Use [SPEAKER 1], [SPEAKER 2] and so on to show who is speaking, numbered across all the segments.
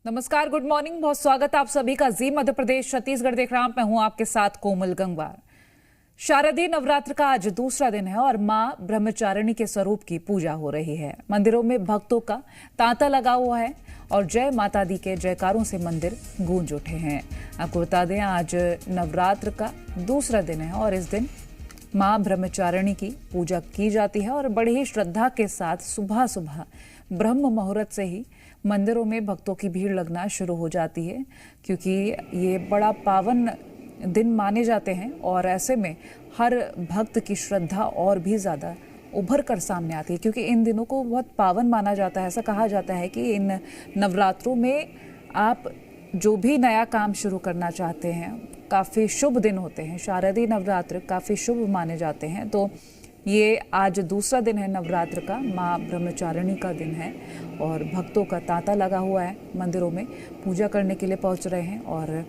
[SPEAKER 1] नमस्कार, good morning. बहुत स्वागत है आप सभी का जी मध्य प्रदेश छत्तीसगढ़ देख रहा हूं। मैं हूं आपके साथ कोमल गंगवार। शारदीय नवरात्र का आज दूसरा दिन है और मां ब्रह्मचारिणी के स्वरूप की पूजा हो रही है। मंदिरों में भक्तों का तांता लगा हुआ है और जय माता दी के जयकारों से मंदिर गूंज उठे हैं। आपको बता दें, आज नवरात्र का दूसरा दिन है और इस दिन मां ब्रह्मचारिणी की पूजा की जाती है और बड़ी ही श्रद्धा के साथ सुबह सुबह ब्रह्म मुहूर्त से ही मंदिरों में भक्तों की भीड़ लगना शुरू हो जाती है, क्योंकि ये बड़ा पावन दिन माने जाते हैं और ऐसे में हर भक्त की श्रद्धा और भी ज़्यादा उभर कर सामने आती है, क्योंकि इन दिनों को बहुत पावन माना जाता है। ऐसा कहा जाता है कि इन नवरात्रों में आप जो भी नया काम शुरू करना चाहते हैं, काफ़ी शुभ दिन होते हैं। शारदीय नवरात्र काफ़ी शुभ माने जाते हैं। तो ये आज दूसरा दिन है नवरात्र का, माँ ब्रह्मचारिणी का दिन है और भक्तों का तांता लगा हुआ है। मंदिरों में पूजा करने के लिए पहुंच रहे हैं और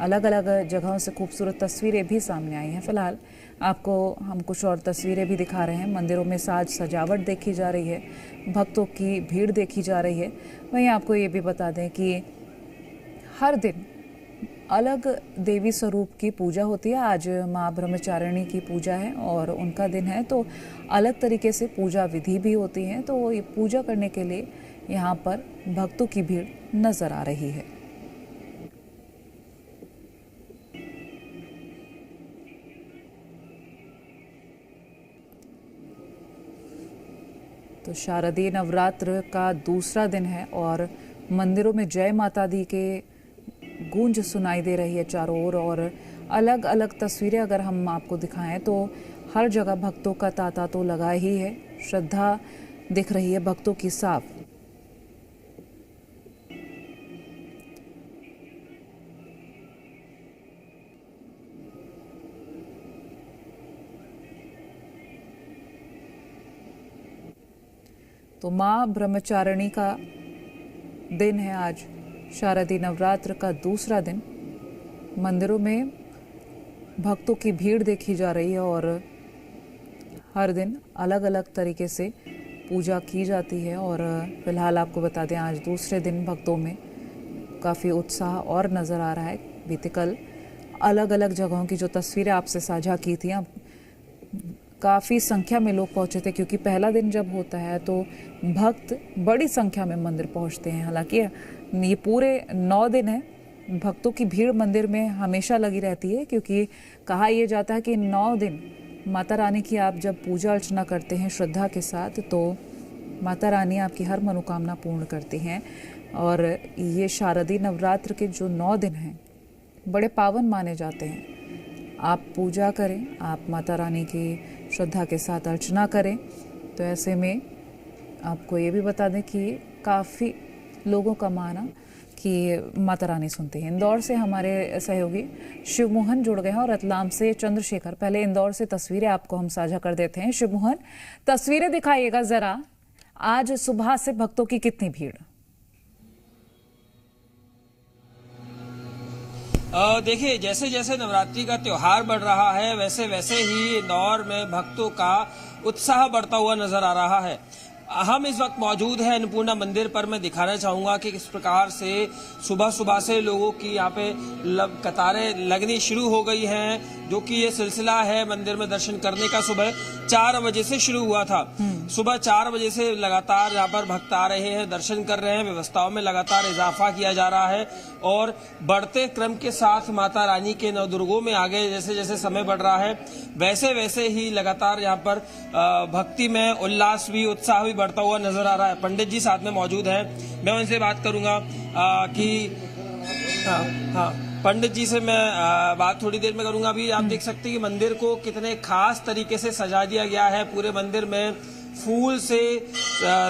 [SPEAKER 1] अलग अलग जगहों से खूबसूरत तस्वीरें भी सामने आई हैं। फिलहाल आपको हम कुछ और तस्वीरें भी दिखा रहे हैं। मंदिरों में साज सजावट देखी जा रही है, भक्तों की भीड़ देखी जा रही है। वहीं आपको ये भी बता दें कि हर दिन अलग देवी स्वरूप की पूजा होती है। आज माँ ब्रह्मचारिणी की पूजा है और उनका दिन है, तो अलग तरीके से पूजा विधि भी होती है। तो ये पूजा करने के लिए यहाँ पर भक्तों की भीड़ नजर आ रही है। तो शारदीय नवरात्र का दूसरा दिन है और मंदिरों में जय माता दी के गूंज सुनाई दे रही है चारों ओर। और अलग अलग तस्वीरें अगर हम आपको दिखाएं तो हर जगह भक्तों का तांता तो लगा ही है, श्रद्धा दिख रही है भक्तों की साफ। तो मां ब्रह्मचारिणी का दिन है आज, शारदीय नवरात्र का दूसरा दिन। मंदिरों में भक्तों की भीड़ देखी जा रही है और हर दिन अलग अलग तरीके से पूजा की जाती है। और फिलहाल आपको बता दें, आज दूसरे दिन भक्तों में काफ़ी उत्साह और नज़र आ रहा है। बीते कल अलग अलग जगहों की जो तस्वीरें आपसे साझा की थी, काफ़ी संख्या में लोग पहुंचे थे, क्योंकि पहला दिन जब होता है तो भक्त बड़ी संख्या में मंदिर पहुंचते हैं। हालांकि ये पूरे 9 दिन है, भक्तों की भीड़ मंदिर में हमेशा लगी रहती है, क्योंकि कहा यह जाता है कि 9 दिन माता रानी की आप जब पूजा अर्चना करते हैं श्रद्धा के साथ, तो माता रानी आपकी हर मनोकामना पूर्ण करती हैं। और ये शारदीय नवरात्र के जो 9 दिन हैं बड़े पावन माने जाते हैं। आप पूजा करें, आप माता रानी की श्रद्धा के साथ अर्चना करें। तो ऐसे में आपको ये भी बता दें कि काफ़ी लोगों का माना कि माता रानी सुनती है। इंदौर से हमारे सहयोगी शिवमोहन जुड़ गए हैं और रतलाम से चंद्रशेखर। पहले इंदौर से तस्वीरें आपको हम साझा कर देते हैं। शिवमोहन, तस्वीरें दिखाइएगा जरा, आज सुबह से भक्तों की कितनी भीड़?
[SPEAKER 2] देखिए, जैसे जैसे नवरात्रि का त्योहार बढ़ रहा है, वैसे वैसे ही इंदौर में भक्तों का उत्साह बढ़ता हुआ नजर आ रहा है। हम इस वक्त मौजूद हैं अन्नपूर्णा मंदिर पर। मैं दिखाना चाहूंगा कि किस प्रकार से सुबह सुबह से लोगों की यहाँ पे कतारें लगनी शुरू हो गई हैं, जो कि ये सिलसिला है मंदिर में दर्शन करने का सुबह 4 बजे से शुरू हुआ था। सुबह 4 बजे से लगातार यहाँ पर भक्त आ रहे हैं, दर्शन कर रहे हैं। व्यवस्थाओं में लगातार इजाफा किया जा रहा है और बढ़ते क्रम के साथ माता रानी के नवदुर्गों में आगे जैसे जैसे समय बढ़ रहा है, वैसे वैसे ही लगातार यहाँ पर भक्ति में उल्लास भी, उत्साह भी बढ़ता हुआ नजर आ रहा है। पंडित जी साथ में मौजूद हैं, मैं उनसे बात करूंगा कि हाँ, पंडित जी से मैं बात थोड़ी देर में करूंगा। अभी आप देख सकते हैं कि मंदिर को कितने खास तरीके से सजा दिया गया है। पूरे मंदिर में फूल से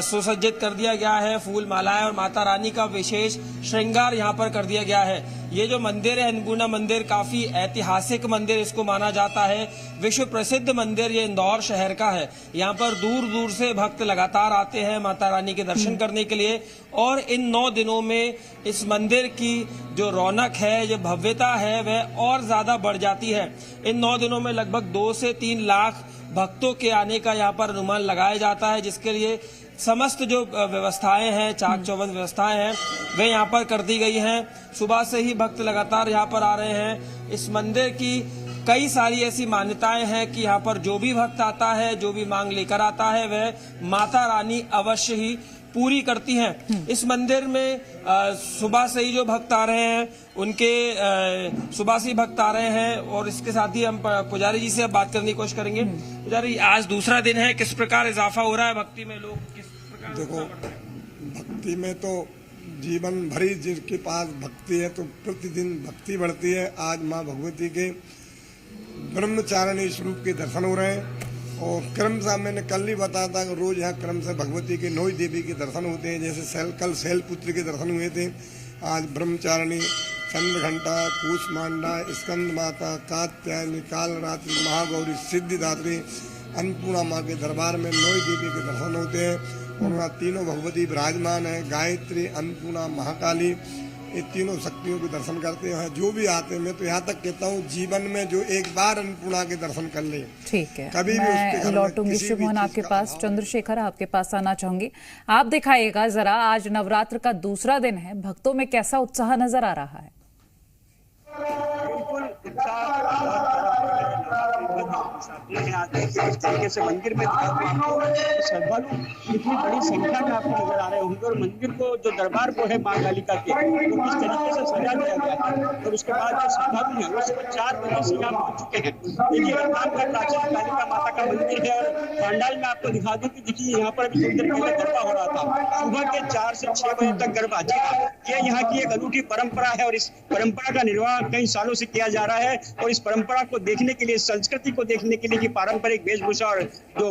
[SPEAKER 2] सुसज्जित कर दिया गया है, फूल मालाएं, और माता रानी का विशेष श्रृंगार यहाँ पर कर दिया गया है। ये जो मंदिर है अन्नपूर्णा मंदिर, काफी ऐतिहासिक मंदिर इसको माना जाता है। विश्व प्रसिद्ध मंदिर ये इंदौर शहर का है। यहाँ पर दूर दूर से भक्त लगातार आते हैं माता रानी के दर्शन करने के लिए। और इन 9 दिनों में इस मंदिर की जो रौनक है, जो भव्यता है, वह और ज्यादा बढ़ जाती है। इन 9 दिनों में लगभग 2 से 3 लाख भक्तों के आने का यहाँ पर अनुमान लगाया जाता है, जिसके लिए समस्त जो व्यवस्थाएं हैं, चाक चौबंद व्यवस्थाएं हैं, वे यहाँ पर कर दी गई हैं। सुबह से ही भक्त लगातार यहाँ पर आ रहे हैं। इस मंदिर की कई सारी ऐसी मान्यताएं हैं कि यहाँ पर जो भी भक्त आता है, जो भी मांग लेकर आता है, वह माता रानी अवश्य ही पूरी करती हैं। इस मंदिर में सुबह से ही जो भक्त आ रहे हैं, उनके सुबह से ही भक्त आ रहे हैं। और इसके साथ ही हम पुजारी जी से अब बात करने की कोशिश करेंगे। पुजारी, आज दूसरा दिन है, किस प्रकार इजाफा हो रहा है भक्ति में? लोग किस प्रकार?
[SPEAKER 3] देखो, भक्ति में तो जीवन भरी जिसके पास भक्ति है तो प्रतिदिन भक्ति बढ़ती है। आज माँ भगवती के ब्रह्मचारिणी स्वरूप के दर्शन हो रहे हैं और क्रम से मैंने कल ही बताया था, रोज यहाँ क्रम से भगवती के 9 देवी के दर्शन होते हैं। जैसे कल शैलपुत्री के दर्शन हुए थे, आज ब्रह्मचारिणी, चंद्रघंटा, कूष्मांडा, स्कंद माता, कात्यायनी, कालरात्रि, महागौरी, सिद्धिदात्री, अन्नपूर्णा माँ के दरबार में 9 देवी के दर्शन होते हैं और वहाँ तीनों भगवती विराजमान है। गायत्री, अन्नपूर्णा, महाकाली, ये तीनों शक्तियों के दर्शन करते हैं। जो भी आते हैं, मैं तो यहाँ तक कहता हूँ, जीवन में जो एक बार अन्नपूर्णा के दर्शन कर ले,
[SPEAKER 1] ठीक है,
[SPEAKER 3] कभी भी
[SPEAKER 1] मैं लौटूंगी। शुभमोहन आपके पास, चंद्रशेखर आपके पास आना चाहूंगी। आप दिखाइएगा जरा, आज नवरात्र का दूसरा दिन है, भक्तों में कैसा उत्साह नजर आ रहा है?
[SPEAKER 4] इस तरीके से मंदिर में श्रद्धालु कितनी बड़ी संख्या में आपको नजर आ रहे होंगे और मंदिर को जो दरबार को है मां कालिका के, तो किस तरीके से सजा दिया गया है। और उसके बाद जो श्रद्धालु हैं वो सुबह 4 बजे से यहाँ पहुंच चुके हैं। देखिए, रतलाम का प्राचीन कालिका माता का मंदिर है और पंडाल में आपको दिखा दूं कि देखिए यहाँ पर अभी कुछ देर पहले गरबा हो रहा था। सुबह के 4 से 6 बजे तक गरबा चला। ये यहाँ की एक अनूठी परंपरा है और इस परंपरा का निर्वाह कई सालों से किया जा रहा है। और इस परंपरा को देखने के लिए, संस्कृति को देखने के लिए, की पारंपरिक वेशभूषा और जो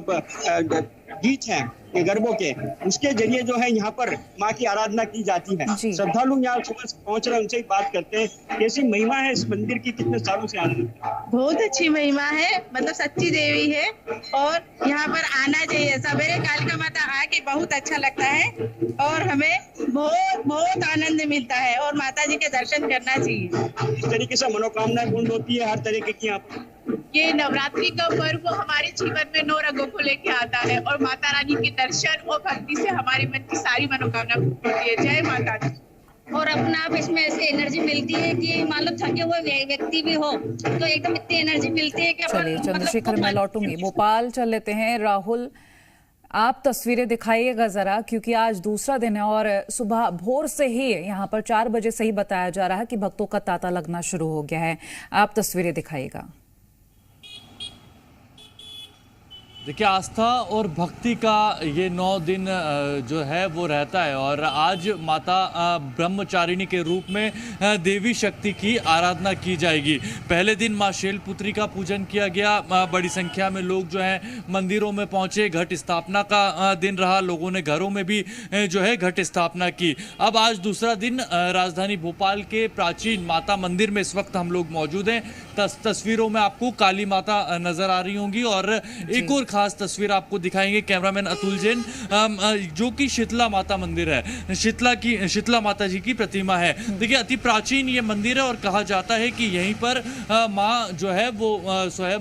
[SPEAKER 4] गीत हैं ये गरबों के, उसके जरिए जो है यहाँ पर माँ की आराधना की जाती है। श्रद्धालु यहाँ सुबह से पहुंच रहे हैं, उनसे ही बात करते हैं। कैसी महिमा है इस मंदिर की, कितने सालों से आती है?
[SPEAKER 5] बहुत अच्छी महिमा है, मतलब सच्ची देवी है और यहाँ पर आना चाहिए। सवेरे कालिका माता आके बहुत अच्छा लगता है और हमें बहुत बहुत आनंद मिलता है और माता जी के दर्शन करना चाहिए।
[SPEAKER 4] इस तरीके से मनोकामनाएं पूर्ण होती है हर तरीके की। आप
[SPEAKER 5] ये नवरात्रि का पर्व हमारे जीवन में 9 रंगों को लेके आता है और माता रानी के दर्शन और भक्ति से हमारे मन की सारी मनोकामना पूर्ण होती है। जय माता दी।
[SPEAKER 6] और अपना आप इसमें ऐसे एनर्जी मिलती है कि मान लो थके हुए व्यक्ति भी हो तो एकदम इतनी एनर्जी मिलती है कि
[SPEAKER 1] चलिए चंद्रशेखर, मैं लौटूंगी। भोपाल चल लेते हैं। राहुल, आप तस्वीरें दिखाइएगा जरा, क्योंकि आज दूसरा दिन है और सुबह भोर से ही यहाँ पर 4 बजे से ही बताया जा रहा है कि भक्तों का तांता लगना शुरू हो गया है। आप तस्वीरें दिखाइएगा।
[SPEAKER 7] देखिए, आस्था और भक्ति का ये 9 दिन जो है वो रहता है और आज माता ब्रह्मचारिणी के रूप में देवी शक्ति की आराधना की जाएगी। पहले दिन माँ शैलपुत्री का पूजन किया गया। बड़ी संख्या में लोग जो हैं मंदिरों में पहुंचे। घट स्थापना का दिन रहा, लोगों ने घरों में भी जो है घट स्थापना की। अब आज दूसरा दिन राजधानी भोपाल के प्राचीन माता मंदिर में इस वक्त हम लोग मौजूद हैं। तस्वीरों में आपको काली माता नजर आ रही होंगी और एक और खास तस्वीर आपको दिखाएंगे कैमरामैन अतुल जैन, जो कि शीतला माता मंदिर है। शीतला माता जी की प्रतिमा है। देखिए, अति प्राचीन ये मंदिर है और कहा जाता है कि यहीं पर माँ जो है वो स्वयं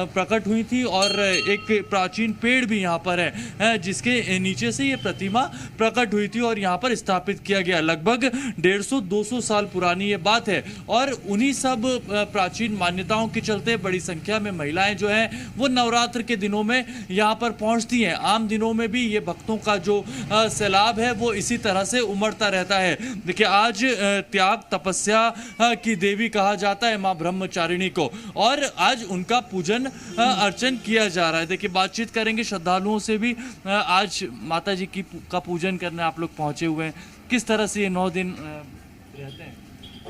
[SPEAKER 7] प्रकट हुई थी और एक प्राचीन पेड़ भी यहाँ पर है जिसके नीचे से ये प्रतिमा प्रकट हुई थी और यहाँ पर स्थापित किया गया। लगभग 150-200 साल पुरानी ये बात है और उन्हीं सब प्राचीन मान्यताओं के चलते बड़ी संख्या में महिलाएं जो हैं वो नवरात्र के दिनों में यहाँ पर पहुँचती हैं। आम दिनों में भी ये भक्तों का जो सैलाब है वो इसी तरह से उमड़ता रहता है। देखिए, आज त्याग तपस्या की देवी कहा जाता है माँ ब्रह्मचारिणी को और आज उनका पूजन अर्चन किया जा रहा है। देखिए, बातचीत करेंगे श्रद्धालुओं से भी। आज माता जी का पूजन करने आप लोग पहुँचे हुए हैं, किस तरह से ये 9 दिन रहते हैं?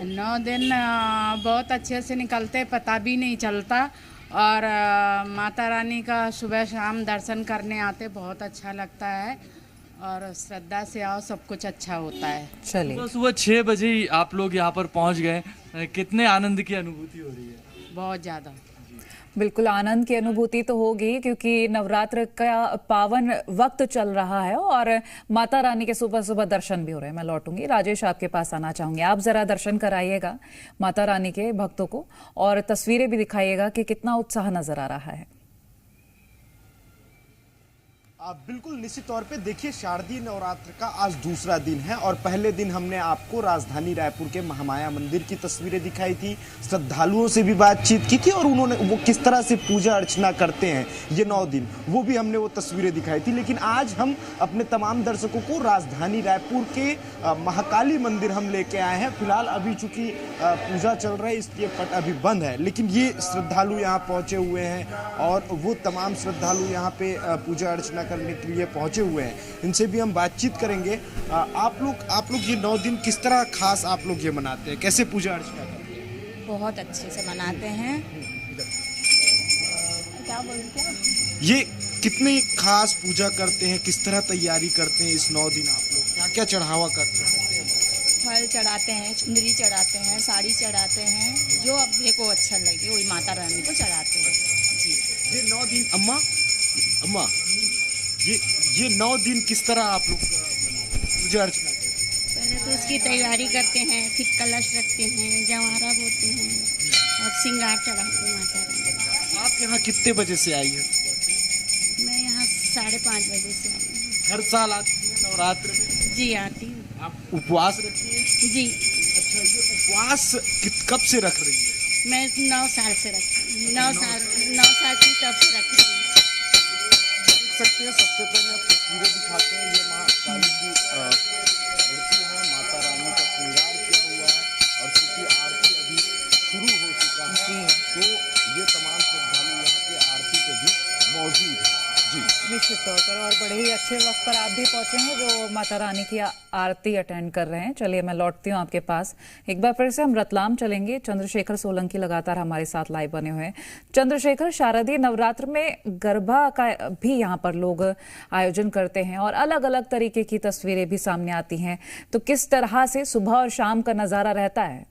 [SPEAKER 8] 9 दिन बहुत अच्छे से निकलते, पता भी नहीं चलता और माता रानी का सुबह शाम दर्शन करने आते, बहुत अच्छा लगता है और श्रद्धा से आओ, सब कुछ अच्छा होता है।
[SPEAKER 1] चलिए,
[SPEAKER 7] सुबह 6 बजे ही आप लोग यहाँ पर पहुँच गए, कितने आनंद की अनुभूति हो रही है?
[SPEAKER 8] बहुत ज़्यादा।
[SPEAKER 1] बिल्कुल आनंद की अनुभूति तो होगी, क्योंकि नवरात्र का पावन वक्त चल रहा है और माता रानी के सुबह सुबह दर्शन भी हो रहे हैं। मैं लौटूंगी। राजेश, आपके पास आना चाहूंगी। आप जरा दर्शन कराइएगा माता रानी के भक्तों को और तस्वीरें भी दिखाइएगा कि कितना उत्साह नजर आ रहा है।
[SPEAKER 9] बिल्कुल निश्चित तौर पे देखिए, शारदीय नवरात्र का आज दूसरा दिन है और पहले दिन हमने आपको राजधानी रायपुर के महामाया मंदिर की तस्वीरें दिखाई थी, श्रद्धालुओं से भी बातचीत की थी और उन्होंने वो किस तरह से पूजा अर्चना करते हैं ये 9 दिन, वो भी हमने वो तस्वीरें दिखाई थी। लेकिन आज हम अपने तमाम दर्शकों को राजधानी रायपुर के महाकाली मंदिर हम लेके आए हैं। फिलहाल अभी चूंकि पूजा चल रहा है इसलिए पट अभी बंद है, लेकिन ये श्रद्धालु यहाँ पहुंचे हुए हैं और वो तमाम श्रद्धालु यहाँ पे पूजा अर्चना करने के लिए पहुंचे हुए हैं। इनसे भी हम बातचीत करेंगे। आप लोग ये 9 दिन किस तरह खास आप लोग ये मनाते हैं, कैसे पूजा अर्चना करते हैं?
[SPEAKER 10] बहुत अच्छे से मनाते हैं। क्या बोलते हैं?
[SPEAKER 9] ये कितनी खास पूजा करते हैं, किस तरह तैयारी करते हैं इस 9 दिन? आप लोग क्या क्या चढ़ावा करते हैं?
[SPEAKER 10] फल चढ़ाते हैं, चुंदरी चढ़ाते हैं, साड़ी चढ़ाते हैं, जो अपने को अच्छा लगे वही माता रानी को चढ़ाते हैं। जी,
[SPEAKER 9] ये 9 दिन अम्मा ये 9 दिन किस तरह आप लोग पूजा अर्चना करते हैं?
[SPEAKER 10] पहले तो उसकी तैयारी करते हैं, फिर कलश रखते हैं, जवारा बोते हैं और श्रृंगार चढ़ाते हैं माता रानी।
[SPEAKER 9] आप यहाँ कितने बजे से आई हैं?
[SPEAKER 10] मैं यहाँ 5:30 बजे से आई हूँ।
[SPEAKER 9] हर साल आती हैं नवरात्र में?
[SPEAKER 10] जी आती हूँ।
[SPEAKER 9] आप उपवास रखती हैं?
[SPEAKER 10] जी।
[SPEAKER 9] अच्छा, ये उपवास कब से रख रही है?
[SPEAKER 10] मैं 9 साल से रखी हूँ। 9 साल की तब से रख रही हूँ।
[SPEAKER 9] देख सकते हैं, सबसे पहले आप तस्वीरें दिखाते हैं। ये माँ काली की मूर्ति है, माता रानी का श्रृंगार किया हुआ है और चूंकि आरती अभी शुरू हो चुका है तो ये तमाम श्रद्धालु यहाँ पे आरती पे भी मौजूद है। जी,
[SPEAKER 1] निश्चित तौर पर, और बड़े ही अच्छे वक्त पर आप भी पहुंचे हैं जो माता रानी की आरती अटेंड कर रहे हैं। चलिए मैं लौटती हूं आपके पास। एक बार फिर से हम रतलाम चलेंगे। चंद्रशेखर सोलंकी लगातार हमारे साथ लाइव बने हुए हैं। चंद्रशेखर, शारदीय नवरात्र में गरबा का भी यहाँ पर लोग आयोजन करते हैं और अलग अलग तरीके की तस्वीरें भी सामने आती हैं, तो किस तरह से सुबह और शाम का नजारा रहता है?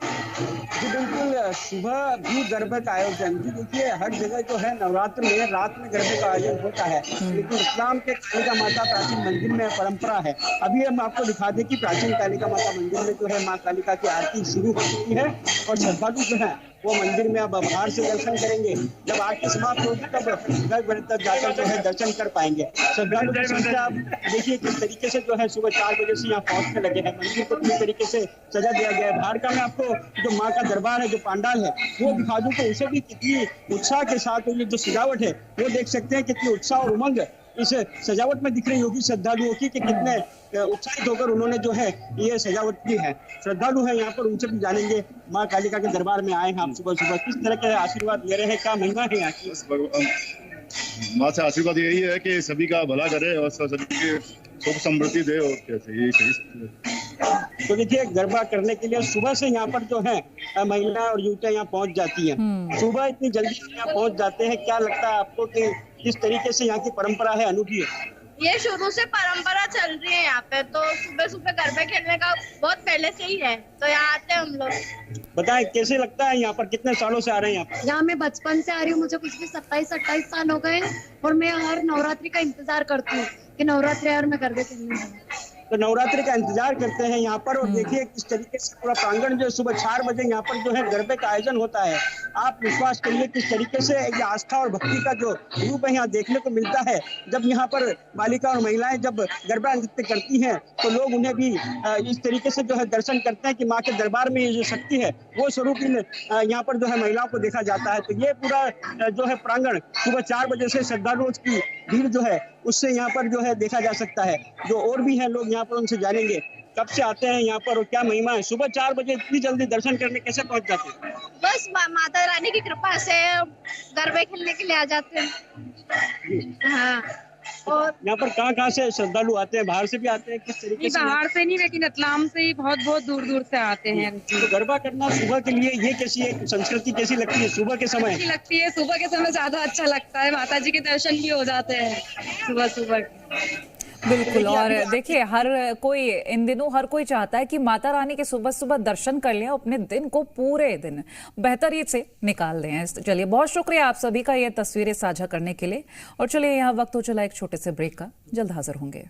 [SPEAKER 4] जी बिल्कुल, सुबह भी गरबे का आयोजन जी, देखिए हर जगह जो है नवरात्र में रात में गरबे का आयोजन होता है, लेकिन रतलाम के कालिका माता प्राचीन मंदिर में परंपरा है। अभी हम आपको दिखा दें कि प्राचीन कालिका माता मंदिर में जो है माँ कालिका की आरती शुरू हो चुकी है और श्रद्धालु जो है वो मंदिर में अब बाहर से दर्शन करेंगे। जब आरती समाप्त होगी तब घर घर तक जाकर जो है दर्शन कर पाएंगे। श्रद्धालु की संख्या आप देखिए किस तरीके से जो है सुबह 4 बजे से यहाँ पहुंचने लगे हैं। मंदिर को किस तरीके से सजा दिया गया है। बाहर का मैं आपको जो माँ का दरबार है, जो पंडाल है, वो दिखा दूं तो उसे भी कितनी उत्साह के साथ ये जो सजावट है वो देख सकते हैं, कितनी उत्साह और उमंग इस सजावट में दिख रही होगी श्रद्धालुओं की कि कितने उत्साहित होकर उन्होंने जो है ये सजावट की है। श्रद्धालु है यहाँ पर, उनसे भी जानेंगे। माँ कालिका के दरबार में आए हैं आप सुबह सुबह, किस तरह के आशीर्वाद ले रहे हैं, क्या महिमा है यहाँ की?
[SPEAKER 11] माँ से आशीर्वाद यही है कि सभी का भला करे और सभी की सुख समृद्धि दे और कैसे यही सही।
[SPEAKER 4] तो देखिए गरबा करने के लिए सुबह से यहाँ पर जो है महिला और युवतियाँ यहाँ पहुँच जाती हैं। सुबह इतनी जल्दी यहाँ पहुँच जाते हैं, क्या लगता है आपको कि किस तरीके से यहाँ की परंपरा है, अनूठी है?
[SPEAKER 5] ये शुरू से परंपरा चल रही है यहाँ पे, तो सुबह सुबह गरबे खेलने का बहुत पहले से ही है, तो यहाँ आते हैं हम लोग।
[SPEAKER 4] बताएं कैसे लगता है यहाँ पर, कितने सालों से आ रहे हैं यहाँ पर?
[SPEAKER 12] यहाँ मैं बचपन से आ रही हूँ, मुझे कुछ भी 27-28 साल हो गए और मैं हर नवरात्रि का इंतजार करती हूँ कि नवरात्रि और मैं गरबे खेलने जाऊँ।
[SPEAKER 4] तो नवरात्रि का इंतजार करते हैं यहाँ पर और देखिए किस तरीके से पूरा प्रांगण जो सुबह 4 बजे यहाँ पर जो है गरबे का आयोजन होता है। आप विश्वास करिए किस तरीके से ये आस्था और भक्ति का जो रूप है यहाँ देखने को मिलता है। जब यहाँ पर बालिका और महिलाएं जब गरबा नृत्य करती हैं तो लोग उन्हें भी इस तरीके से जो है दर्शन करते हैं कि माँ के दरबार में ये जो शक्ति है वो स्वरूप यहाँ पर जो है महिलाओं को देखा जाता है। तो ये पूरा जो है प्रांगण सुबह 4 बजे से श्रद्धालुओं की भीड़ जो है उससे यहाँ पर जो है देखा जा सकता है। जो और भी हैं लोग यहाँ पर, उनसे जानेंगे कब से आते हैं यहाँ पर और क्या महिमा है। सुबह 4 बजे इतनी जल्दी दर्शन करने कैसे पहुँच जाते हैं?
[SPEAKER 5] बस माता रानी की कृपा से गरबे खेलने के लिए आ जाते हैं। हाँ, और
[SPEAKER 4] यहाँ पर कहाँ से श्रद्धालु आते हैं? बाहर से भी आते हैं? किस तरीके से?
[SPEAKER 13] बाहर से नहीं, लेकिन रतलाम से ही बहुत दूर दूर से आते हैं।
[SPEAKER 4] तो गरबा करना सुबह के लिए ये कैसी है संस्कृति, कैसी लगती है सुबह के समय?
[SPEAKER 13] अच्छी लगती है, सुबह के समय ज्यादा अच्छा लगता है। माता जी के दर्शन भी हो जाते हैं सुबह सुबह।
[SPEAKER 1] बिल्कुल, और देखिए हर कोई इन दिनों हर कोई चाहता है कि माता रानी के सुबह सुबह दर्शन कर लें, अपने दिन को पूरे दिन बेहतरीन से निकाल दें। चलिए बहुत शुक्रिया आप सभी का ये तस्वीरें साझा करने के लिए। और चलिए यहाँ वक्त हो चला एक छोटे से ब्रेक का, जल्द हाजिर होंगे।